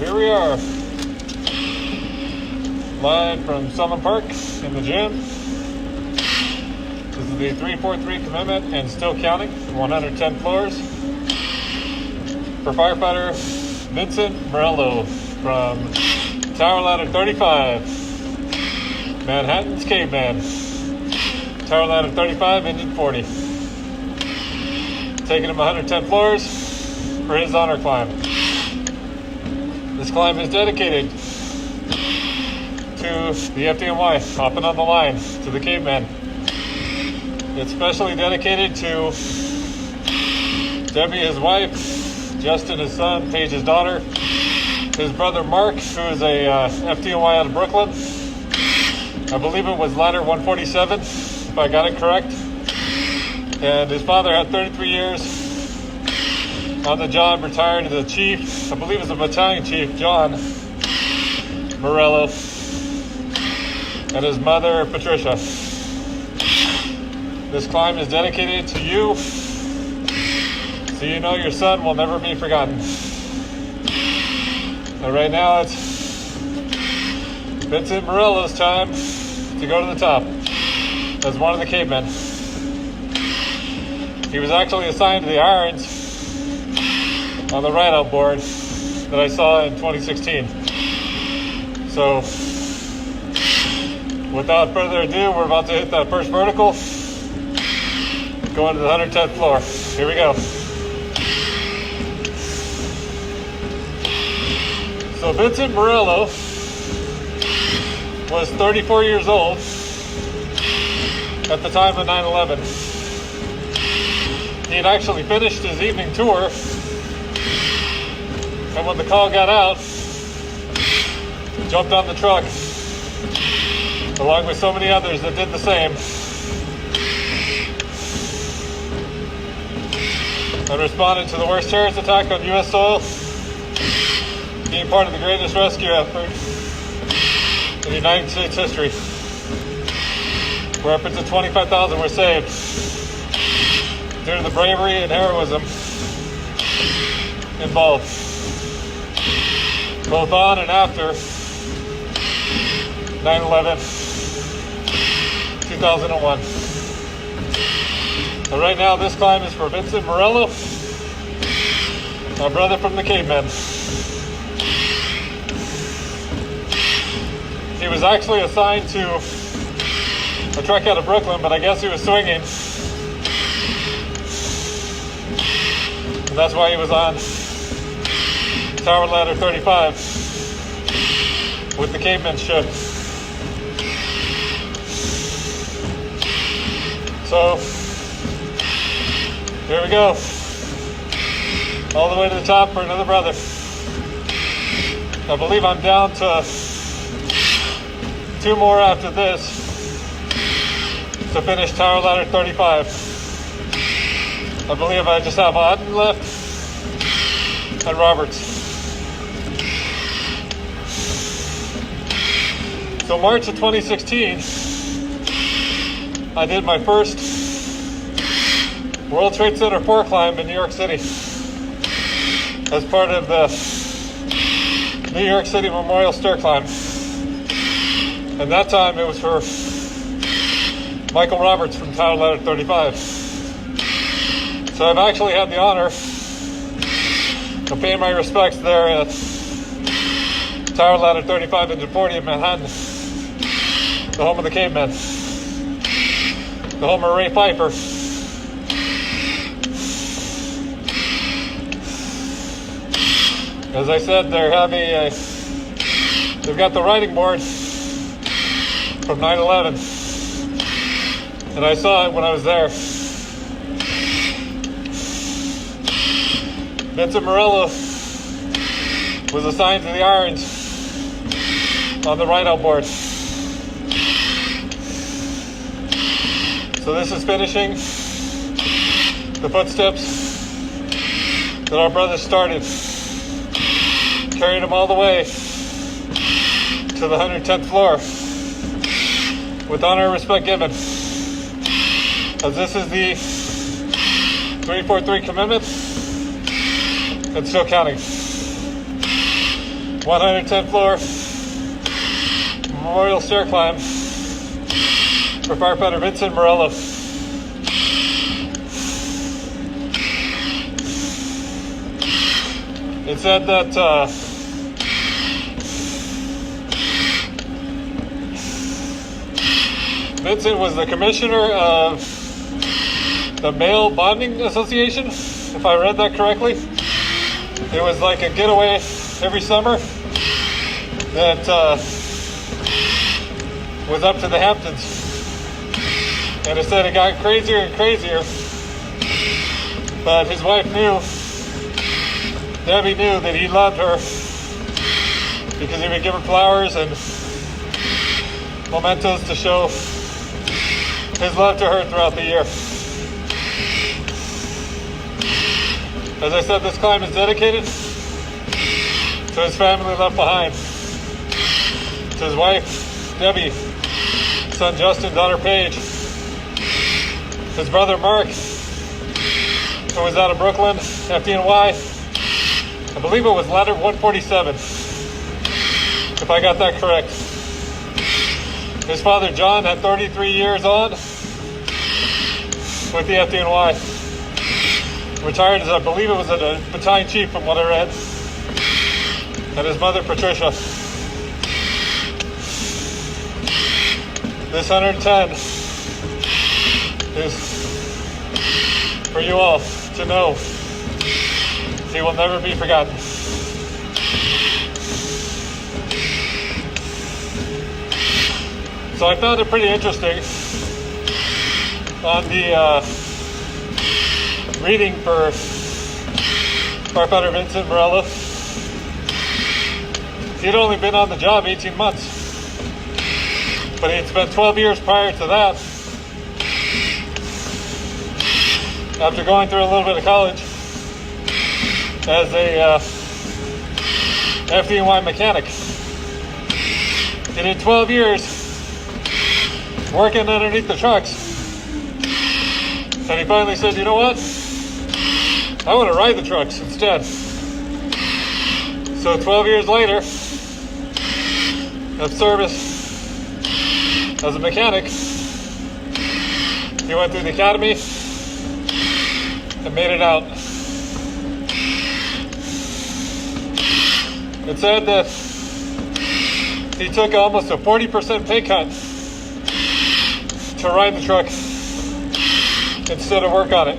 here we are, live from Summit Park in the gym. This is the 343 commitment and still counting, 110 floors. For firefighter Vincent Morello from Tower Ladder 35, Manhattan's Cavemen. Tower Ladder 35, engine 40. Taking him 110 floors for his honor climb. This climb is dedicated to the FDNY, hopping on the line, to the Cavemen. It's specially dedicated to Debbie, his wife, Justin, his son, Paige, his daughter, his brother Mark, who is a FDNY out of Brooklyn. I believe it was ladder 147, if I got it correct. And his father had 33 years on the job, retired to the chief, I believe it was a battalion chief, John Morello, and his mother, Patricia. This climb is dedicated to you, so you know your son will never be forgotten. And right now it's Vincent Morello's time to go to the top as one of the Cavemen. He was actually assigned to the irons on the ride out board that I saw in 2016. So without further ado, we're about to hit that first vertical, going to the 110th floor. Here we go. So Vincent Morello was 34 years old at the time of 9/11. He had actually finished his evening tour, and when the call got out, jumped on the truck, along with so many others that did the same, and responded to the worst terrorist attack on U.S. soil, being part of the greatest rescue effort in United States history, where upwards of 25,000 were saved due to the bravery and heroism involved, both on and after 9/11, 2001. So right now this climb is for Vincent Morello, my brother from the Cavemen. He was actually assigned to a trek out of Brooklyn, but I guess he was swinging. And that's why he was on Tower Ladder 35 with the Cavemen shift. So, here we go. All the way to the top for another brother. I believe I'm down to 2 more after this to finish Tower Ladder 35. I believe I just have Otten left and Roberts. So March of 2016, I did my first World Trade Center 4 climb in New York City as part of the New York City Memorial Stair Climb. And that time it was for Michael Roberts from Tower Ladder 35. So I've actually had the honor of paying my respects there at Tower Ladder 35 engine 40 in Manhattan, the home of the Cavemen, the home of Ray Piper. As I said, they've got the riding board from 9/11, and I saw it when I was there. Vincent Morello was assigned to the irons on the ride out board. So this is finishing the footsteps that our brothers started, carrying them all the way to the 110th floor with honor and respect given, as this is the 343 commitment and still counting. 110th floor memorial stair climb for firefighter Vincent Morello. It said that Vincent was the commissioner of the Male Bonding Association, if I read that correctly. It was like a getaway every summer that was up to the Hamptons. And it said it got crazier and crazier. But his wife knew, Debbie knew that he loved her because he would give her flowers and mementos to show his love to her throughout the year. As I said, this climb is dedicated to his family left behind, to his wife, Debbie, son Justin, daughter Paige, his brother Mark, who was out of Brooklyn, FDNY. I believe it was ladder 147, if I got that correct. His father John had 33 years on with the FDNY. Retired as, I believe it was a battalion chief from what I read. And his mother Patricia. This 110 is for you all to know he will never be forgotten. So I found it pretty interesting on the reading for firefighter Vincent Morello. He'd only been on the job 18 months, but he'd spent 12 years prior to that, after going through a little bit of college, as a FDNY mechanic. He did 12 years working underneath the trucks. And he finally said, you know what? I want to ride the trucks instead. So 12 years later of service as a mechanic, he went through the academy and made it out. It said that he took almost a 40% pay cut to ride the truck instead of work on it.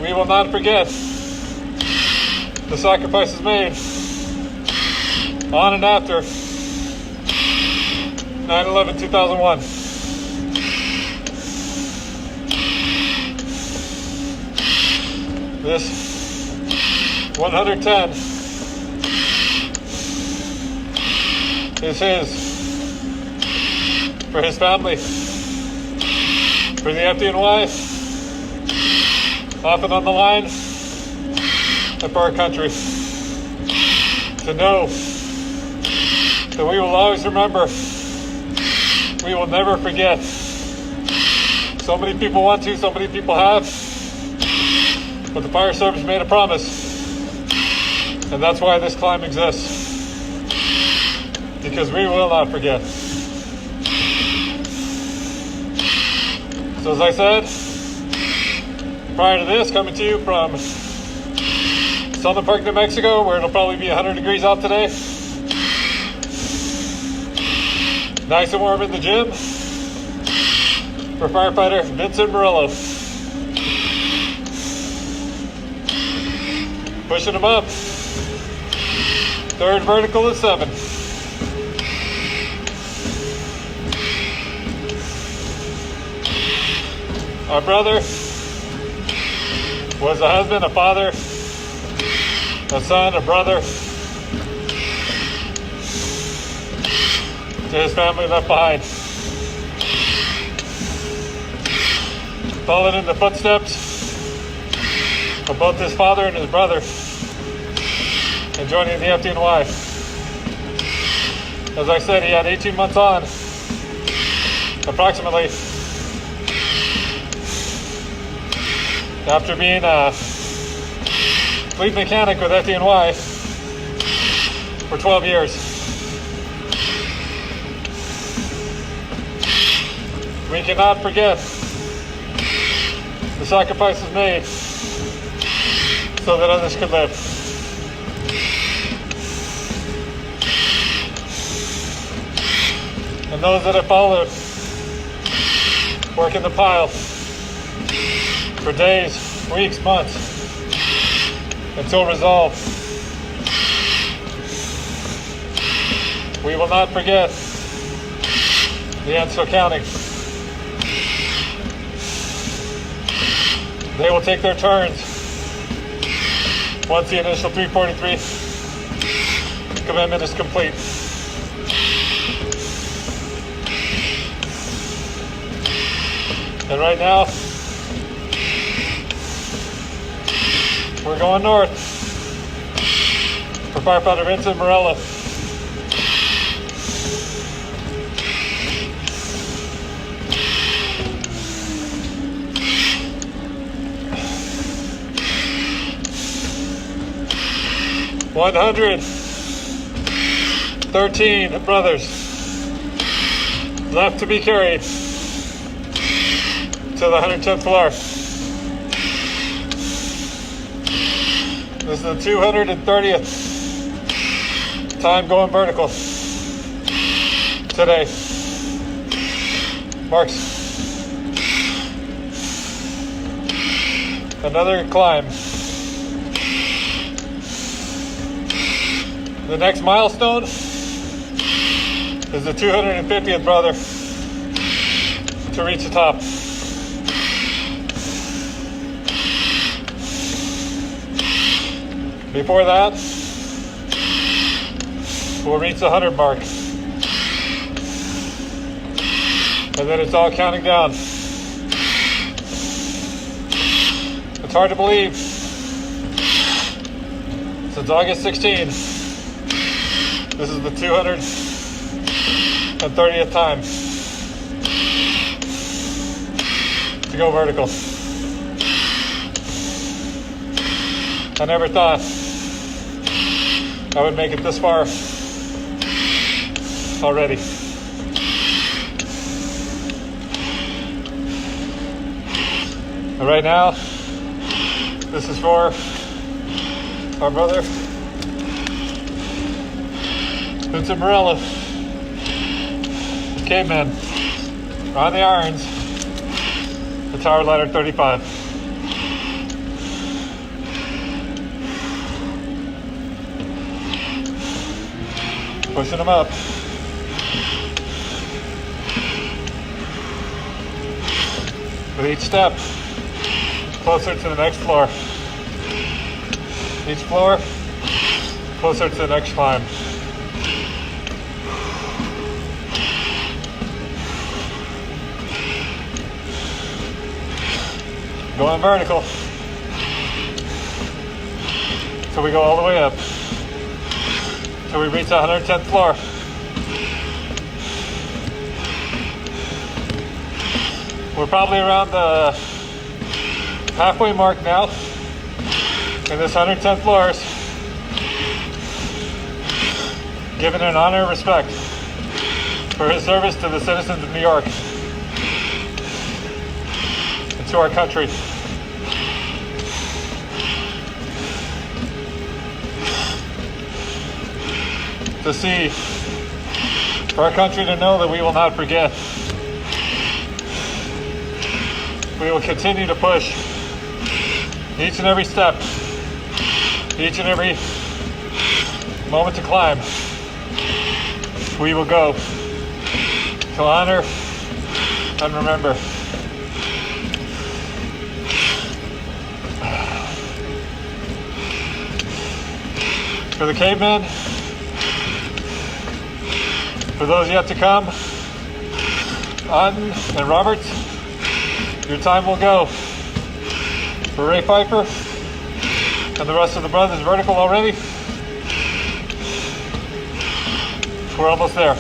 We will not forget the sacrifices made on and after 9/11/2001. This 110 is his, for his family, for the FDNY, often on the line, and for our country. To know that we will always remember, we will never forget. So many people want to, so many people have, but the fire service made a promise, and that's why this climb exists, because we will not forget. So as I said, prior to this, coming to you from Southern Park, New Mexico, where it'll probably be 100 degrees out today. Nice and warm in the gym for firefighter Vincent Morello. Pushing him up. Third vertical is 7. Our brother was a husband, a father, a son, a brother to his family left behind. Following in the footsteps of both his father and his brother, and joining the FDNY. As I said, he had 18 months on, approximately, after being lead mechanic with FDNY for 12 years. We cannot forget the sacrifices made so that others could live. And those that have followed work in the pile for days, weeks, months, until resolved. We will not forget the Ansel County. They will take their turns once the initial 343 commitment is complete. And right now, we're going north for firefighter Vincent Morello. $113 brothers left to be carried to the 110th floor. This is the 230th time going vertical today. Marks another climb. The next milestone is the 250th brother to reach the top. Before that, we'll reach the 100 mark. And then it's all counting down. It's hard to believe. Since August 16, this is the 230th time to go vertical. I never thought I would make it this far already. And right now, this is for our brother Vincent Morello, Cavemen, on the irons, the tower ladder 35. Pushing them up. With each step, closer to the next floor. Each floor, closer to the next climb. Going vertical. So we go all the way up. Till we reach the 110th floor. We're probably around the halfway mark now in this 110th floors, giving an honor and respect for his service to the citizens of New York and to our country. To see, for our country to know that we will not forget. We will continue to push each and every step, each and every moment to climb. We will go to honor and remember. For the Cavemen, for those yet to come, Otten and Roberts, your time will go. For Ray Pfeiffer and the rest of the brothers vertical already, we're almost there.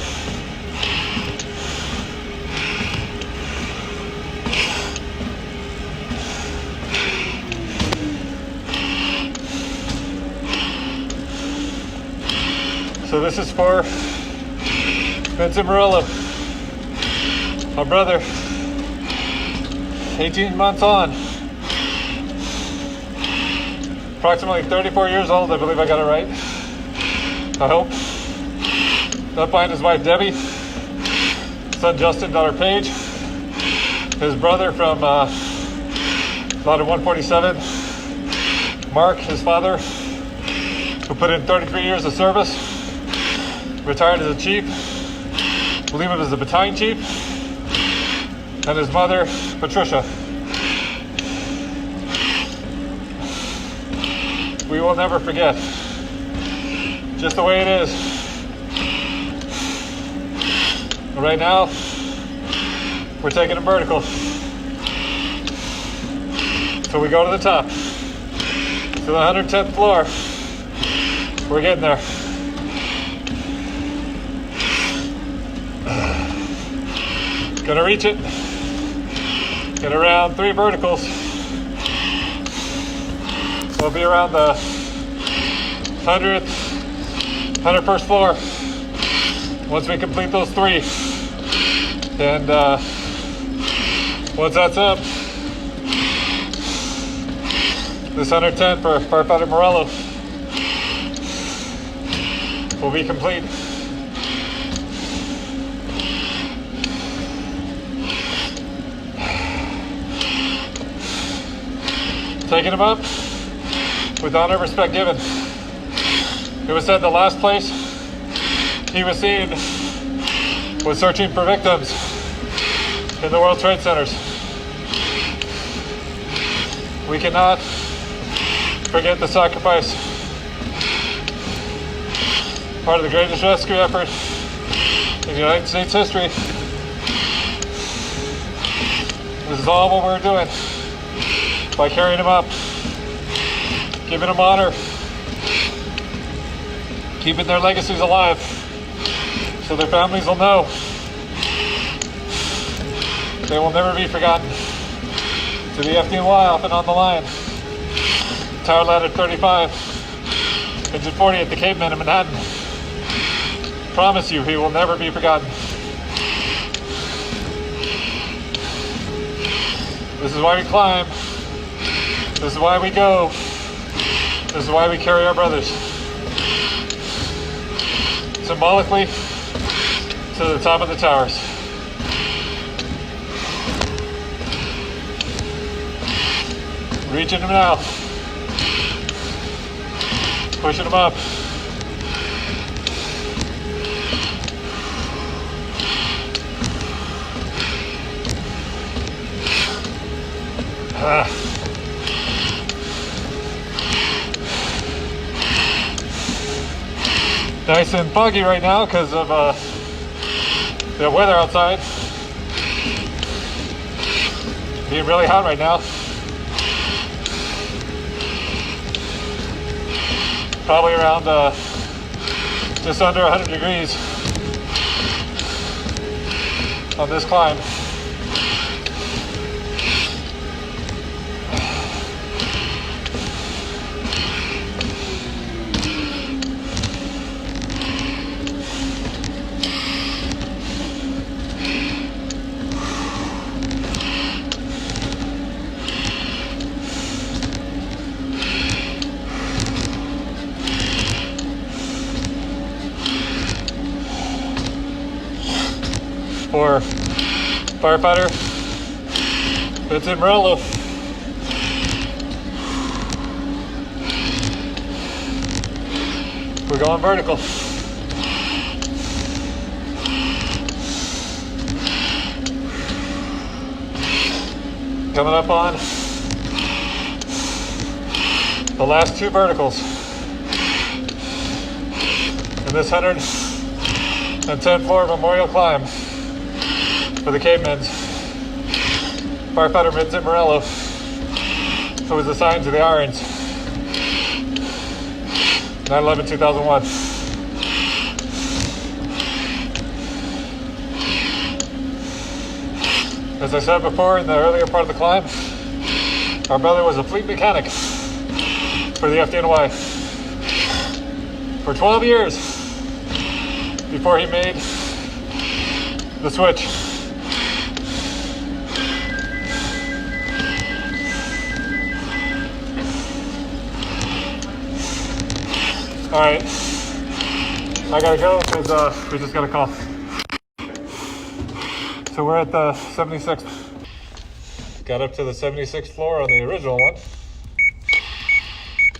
So this is for Vincent Morello, my brother, 18 months on, approximately 34 years old, I believe I got it right, I hope. Left behind his wife Debbie, son Justin, daughter Paige, his brother from lot of 147, Mark, his father, who put in 33 years of service, retired as a chief, I believe it was the battalion chief, and his mother, Patricia. We will never forget, just the way it is. Right now, we're taking a vertical. So we go to the top, to the 110th floor. We're getting there. Gonna reach it. Get around 3 verticals. We'll be around the 101st floor. Once we complete those 3, and once that's up, this 110 for firefighter Morello will be complete. Taking him up with honor and respect given. It was said the last place he was seen was searching for victims in the World Trade Centers. We cannot forget the sacrifice. Part of the greatest rescue effort in United States history. This is all what we're doing by carrying him up, giving him honor, keeping their legacies alive, so their families will know they will never be forgotten. To the FDNY up and on the line, Tower Ladder 35, Engine 40 at the Cavemen in Manhattan. Promise you, he will never be forgotten. This is why we climb. This is why we go. This is why we carry our brothers. Symbolically, to the top of the towers. Reaching them now. Pushing them up. Nice and foggy right now because of the weather outside. Being really hot right now. Probably around just under 100 degrees on this climb. For firefighter Vincent Morello. We're going vertical. Coming up on the last 2 verticals in this 110 floor memorial climb for the Cavemen. Firefighter Vincent Morello, who was assigned to the Irons, 9/11/2001. As I said before in the earlier part of the climb, our brother was a fleet mechanic for the FDNY for 12 years. before he made the switch. All right, I gotta go because we just got a call. So we're at the 76th. Got up to the 76th floor on the original one.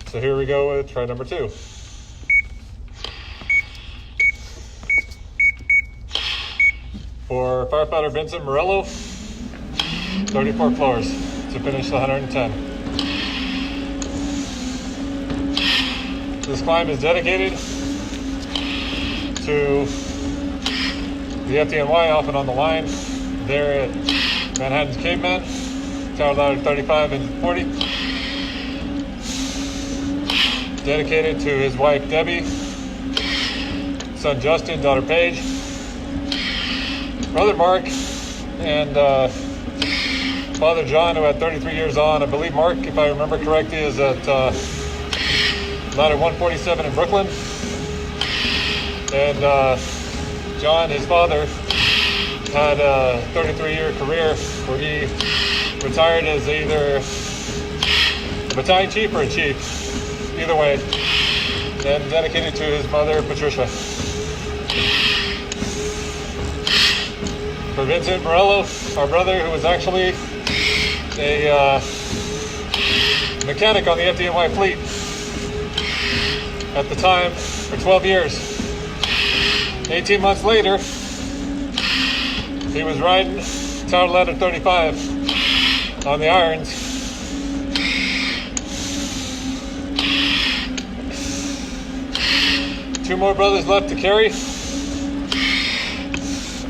So here we go with try number 2. For firefighter Vincent Morello, 34 floors to finish the 110. This climb is dedicated to the FDNY off and on the line there at Manhattan's Cavemen, tower ladder 35 and 40. Dedicated to his wife Debbie, son Justin, daughter Paige, brother Mark, and father John, who had 33 years on. I believe Mark, if I remember correctly, is at ladder 147 in Brooklyn. And John, his father, had a 33-year career where he retired as either a battalion chief or a chief, either way, and dedicated to his mother, Patricia. For Vincent Morello, our brother, who was actually a mechanic on the FDNY fleet at the time for 12 years. 18 months later, he was riding tower ladder 35 on the irons. Two more brothers left to carry,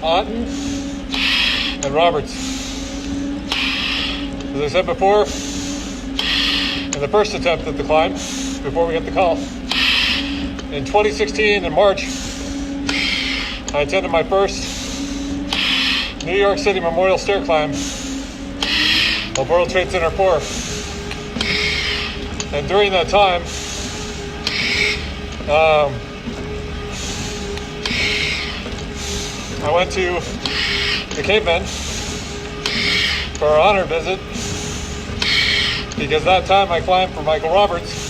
Otten and Roberts. As I said before, in the first attempt at the climb, before we got the call, in 2016 in March, I attended my first New York City Memorial Stair Climb of World Trade Center 4. And during that time, I went to the Cavemen for our honor visit, because that time I climbed for Michael Roberts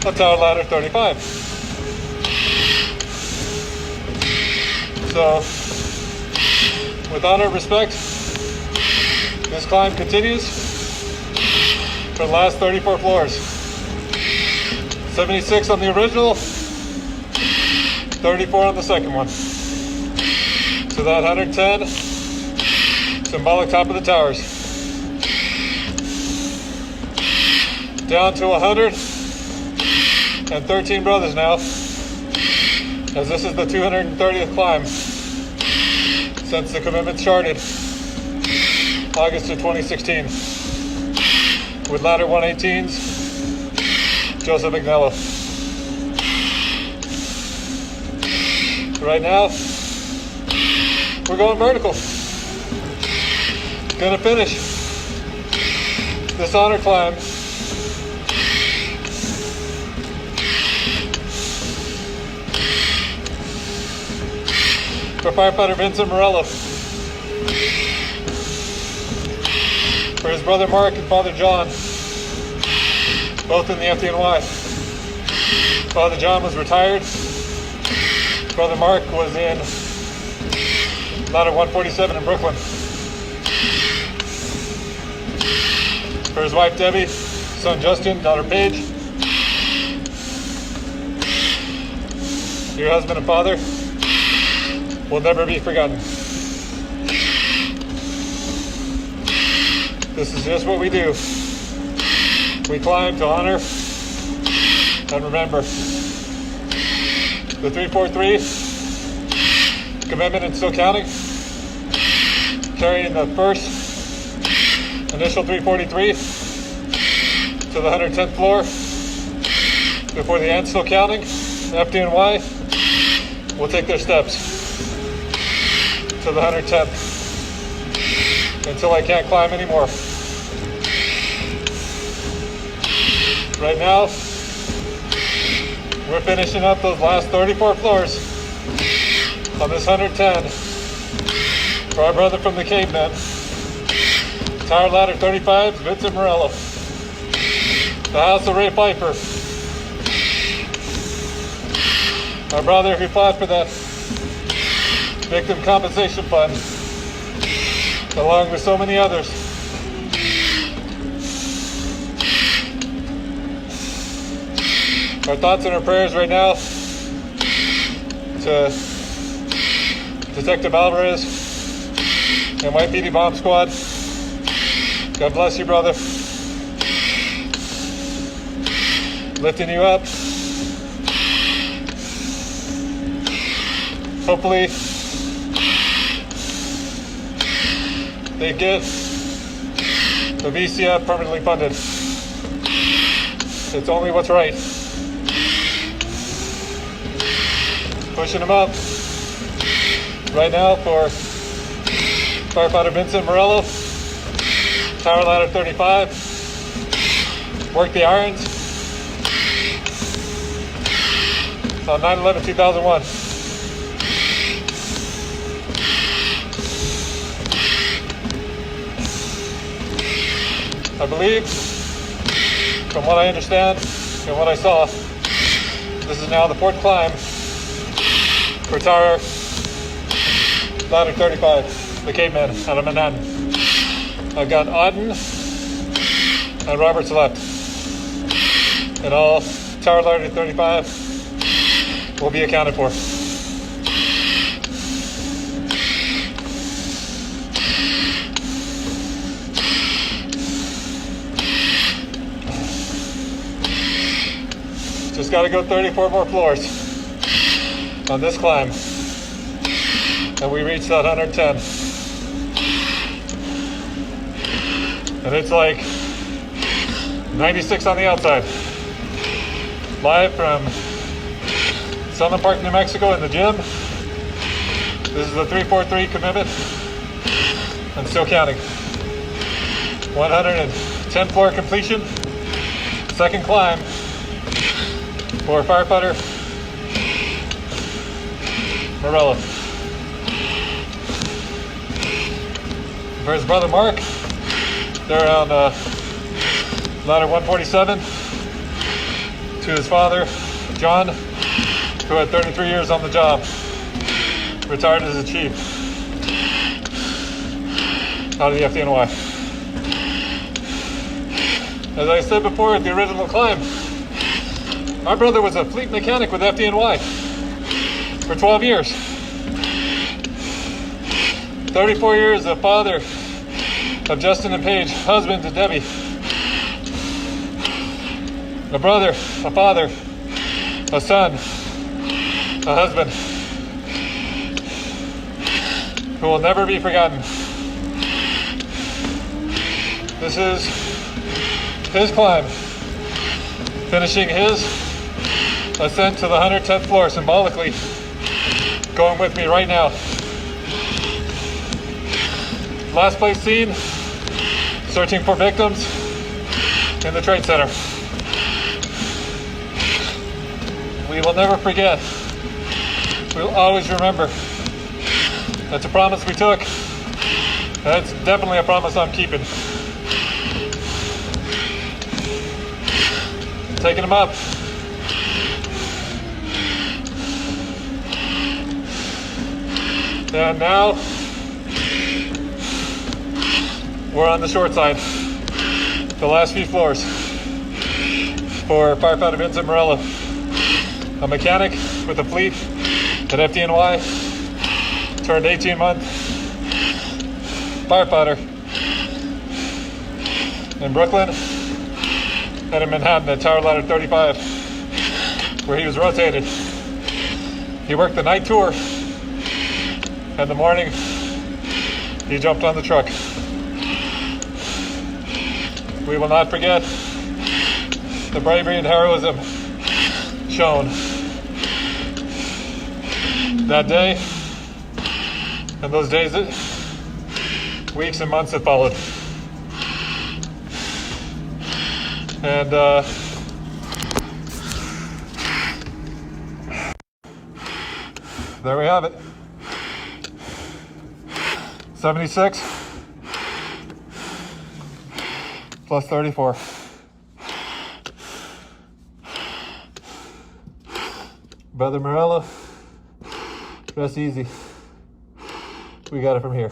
up tower ladder 35. So, with honor and respect, this climb continues for the last 34 floors. 76 on the original, 34 on the second one. To that 110, symbolic top of the towers. Down to 113 brothers now, as this is the 230th climb since the commitment started, August of 2016, with ladder 118s, Joseph Agnello. Right now, we're going vertical. Gonna finish this honor climb for firefighter Vincent Morello, for his brother Mark and father John, both in the FDNY. Father John was retired. Brother Mark was in ladder 147 in Brooklyn. For his wife Debbie, son Justin, daughter Paige, your husband and father will never be forgotten. This is just what we do. We climb to honor and remember. The 343, commitment and still counting, carrying the first initial 343 to the 110th floor before the end, still counting. FDNY will take their steps to the 110th until I can't climb anymore. Right now, we're finishing up those last 34 floors on this 110 for our brother from the Cavemen, Tower Ladder 35, Vincent Morello. The house of Ray Piper. Our brother who fought for that victim compensation fund, along with so many others. Our thoughts and our prayers right now to Detective Alvarez and White PD Bomb Squad. God bless you, brother. Lifting you up. Hopefully they get the VCF permanently funded. It's only what's right. Pushing them up right now for firefighter Vincent Morello, Tower Ladder 35. Work the irons on 9/11/2001. I believe, from what I understand and what I saw, this is now the fourth climb for Tower Ladder 35, the Cavemen out of Manhattan. I've got Auden and Roberts left. And all Tower Ladder 35 will be accounted for. Just got to go 34 more floors on this climb, and we reach that 110. And it's like 96 on the outside. Live from Southern Park, New Mexico in the gym. This is the 343 commitment and still counting. 110 floor completion. Second climb for firefighter Morello. For his brother Mark, they're on ladder 147. To his father, John, who had 33 years on the job, retired as a chief out of the FDNY. As I said before at the original climb, my brother was a fleet mechanic with FDNY for 12 years. 34 years a father of Justin and Paige, husband to Debbie. A brother, a father, a son, a husband who will never be forgotten. This is his climb, finishing his ascent to the 110th floor, symbolically going with me right now. Last place seen, searching for victims in the Trade Center. We will never forget. We'll always remember. That's a promise we took. That's definitely a promise I'm keeping. Taking them up. And now we're on the short side. The last few floors for firefighter Vincent Morello, a mechanic with a fleet at FDNY, turned 18-month firefighter in Brooklyn and in Manhattan at Tower Ladder 35, where he was rotated. He worked the night tour, and the morning he jumped on the truck. We will not forget the bravery and heroism shown that day and those days, weeks and months that followed. And there we have it. 76 plus 34. Brother Morello, that's easy. We got it from here.